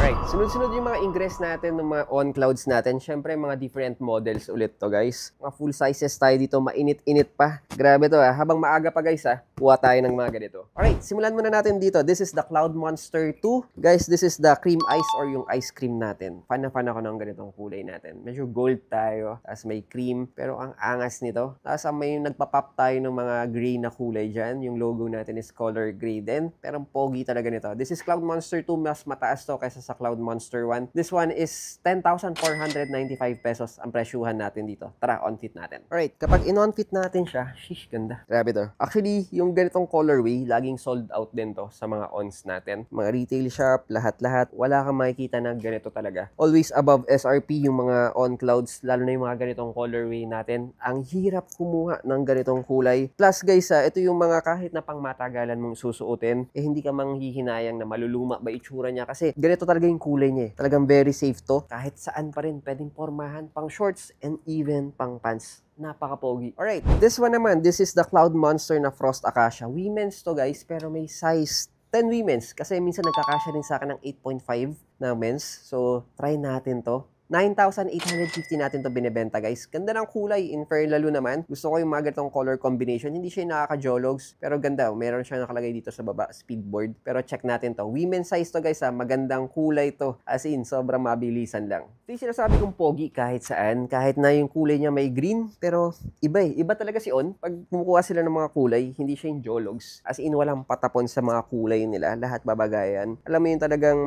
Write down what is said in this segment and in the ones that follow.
Alright, sunod-sunod yung mga ingress natin ng mga on-clouds natin. Siyempre, mga different models ulit to guys. Mga full sizes tayo dito, mainit-init pa. Grabe to habang maaga pa guys kuha tayo ng mga ganito. Alright, simulan muna natin dito. This is the Cloud Monster 2. Guys, this is the cream ice or yung ice cream natin. Fan na fan ako ng ganitong kulay natin. Medyo gold tayo, tapos may cream, pero ang angas nito. Tapos may nagpa-pop tayo ng mga gray na kulay dyan. Yung logo natin is color gray din, pero pogi talaga nito. This is Cloud Monster 2, mas mataas to kaysa sa Cloud Monster 1. This one is 10,495 pesos ang presyuhan natin dito. Tara, on-fit natin. Alright, kapag in-on-fit natin siya, shish, ganda. Grabe to. Actually, yung ganitong colorway, laging sold out din to sa mga ons natin. Mga retail shop, lahat-lahat, wala kang makikita na ganito talaga. Always above SRP yung mga on-clouds, lalo na yung mga ganitong colorway natin. Ang hirap kumuha ng ganitong kulay. Plus guys, ito yung mga kahit na pang matagalan mong susuotin, hindi ka manghihinayang na maluluma ba itsura niya kasi ganito talaga yung kulay niya. Talagang very safe to. Kahit saan pa rin pwedeng pormahan, pang shorts and even pang pants. Napaka-pogi. Alright, this one naman, this is the Cloud Monster na Frost Acacia. Women's to guys, pero may size 10 women's. Kasi minsan nagkakasya din sa akin ng 8.5 na men's. So, try natin to. 9,850 natin to binibenta guys. Ganda ng kulay. In fair lalo naman. Gusto ko yung mga ganitong color combination. Hindi siya nakaka-jologs. Pero ganda. Meron siya nakalagay dito sa baba. Speedboard. Pero check natin to. Women's size to guys Magandang kulay to. As in, sobrang mabilisan lang. Ito yung sinasabi kong pogi kahit saan. Kahit na yung kulay niya may green. Pero iba Iba talaga si On. Pag kumukuha sila ng mga kulay, hindi siya yung jologs. As in, walang patapon sa mga kulay nila. Lahat babagayan. Alam mo yung talagang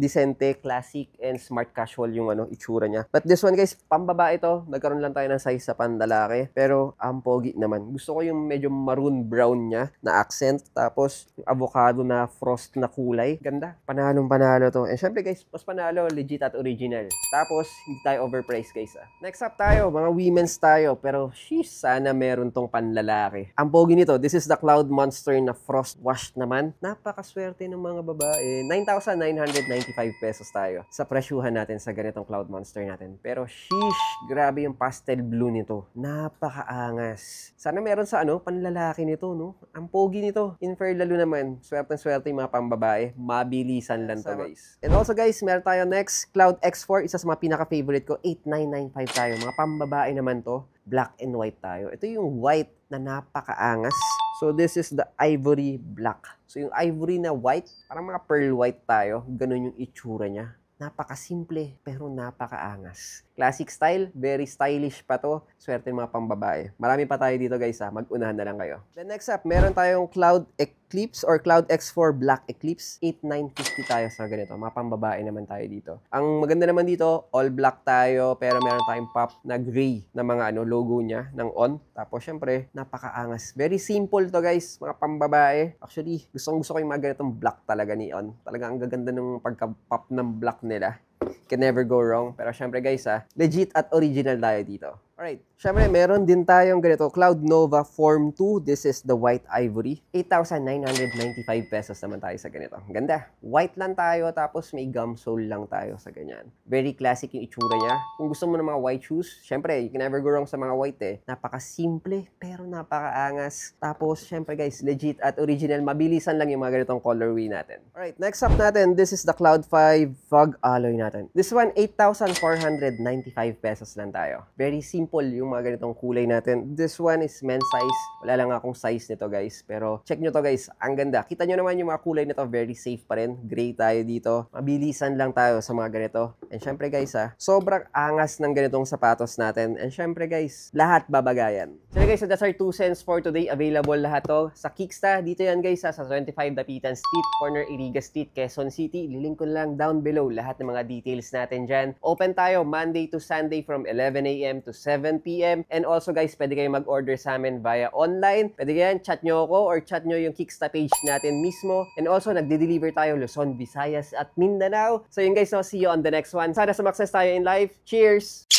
decente, classic, and smart casual yung itsura niya. But this one guys, pambabae to. Nagkaroon lang tayo ng size sa pandalaki. Pero ang pogi naman. Gusto ko yung medyo maroon brown niya na accent. Tapos yung avocado na frost na kulay. Ganda. Panalong panalo to. And syempre guys, mas panalo, legit at original. Tapos hindi tayo overpriced guys. Next up tayo, mga women's tayo. Pero sheesh, sana meron tong panlalaki. Ang pogi nito, this is the Cloud Monster na frost wash naman. Napakaswerte ng mga babae. 9,995 pesos tayo sa presyuhan natin sa ganitong Cloud Monster natin. Pero sheesh, grabe yung pastel blue nito. Napakaangas. Sana meron sa panlalaki nito, no? Ang pogi nito. In fair lalo naman, swerte yung mga pambabae. Mabilisan lang to guys. And also guys, meron tayo next, Cloud X4. Isa sa mga pinaka-favorite ko, 8,995 tayo. Mga pambabae naman to. Black and white tayo. Ito yung white na napakaangas. So this is the ivory black. So yung ivory na white, parang mga pearl white tayo. Ganun yung itsura niya. Napakasimple pero napakaangas. Classic style, very stylish pa to. Swerte ng mga pambabae. Marami pa tayo dito guys mag-unahan na lang kayo. Then next up, meron tayong Cloud Eclipse or Cloud X4 Black Eclipse. 8,950 tayo sa ganito. Mga pambabae naman tayo dito. Ang maganda naman dito, all black tayo pero meron tayong pop na gray na mga logo niya ng On. Tapos syempre, napakaangas. Very simple to guys, mga pambabae. Actually, gusto ko yung mga ganitong black talaga ni On. Talagang ang gaganda ng pagka-pop ng black nila. Can never go wrong. Pero syempre guys legit at original tayo dito. Alright, syempre meron din tayong ganito, Cloud Nova Form 2. This is the white ivory. 8,995 pesos naman tayo sa ganito. Ganda. White lang tayo, tapos may gum sole lang tayo sa ganyan. Very classic yung itsura niya. Kung gusto mo ng mga white shoes, syempre, you can never go wrong sa mga white Napaka-simple, pero napakaangas. Tapos, syempre guys, legit at original. Mabilisan lang yung mga ganitong colorway natin. Alright, next up natin, this is the Cloud 5 Fog Alloy natin. This one, 8,495 pesos lang tayo. Very simple yung mga ganitong kulay natin. This one is men's size. Wala lang akong size nito guys. Pero check nyo to guys. Ang ganda. Kita nyo naman yung mga kulay nito. Very safe pa rin. Gray tayo dito. Mabilisan lang tayo sa mga ganito. And syempre guys sobrang angas ng ganitong sapatos natin. And syempre guys, lahat babagayan. So guys, that's our 2 cents for today. Available lahat to sa Kicksta. Dito yan guys sa 25 Dapitan Street, corner Iriga Street, Quezon City. Lilink ko lang down below lahat ng mga details natin dyan. Open tayo Monday to Sunday from 11 a.m. to 7 p.m. And also guys, pwede kayo mag-order sa amin via online. Pwede kayo chat nyo ako or chat nyo yung Kicksta page natin mismo. And also, nagde-deliver tayo Luzon, Visayas at Mindanao. So yun guys, see you on the next one. Sana sumakses tayo in life. Cheers!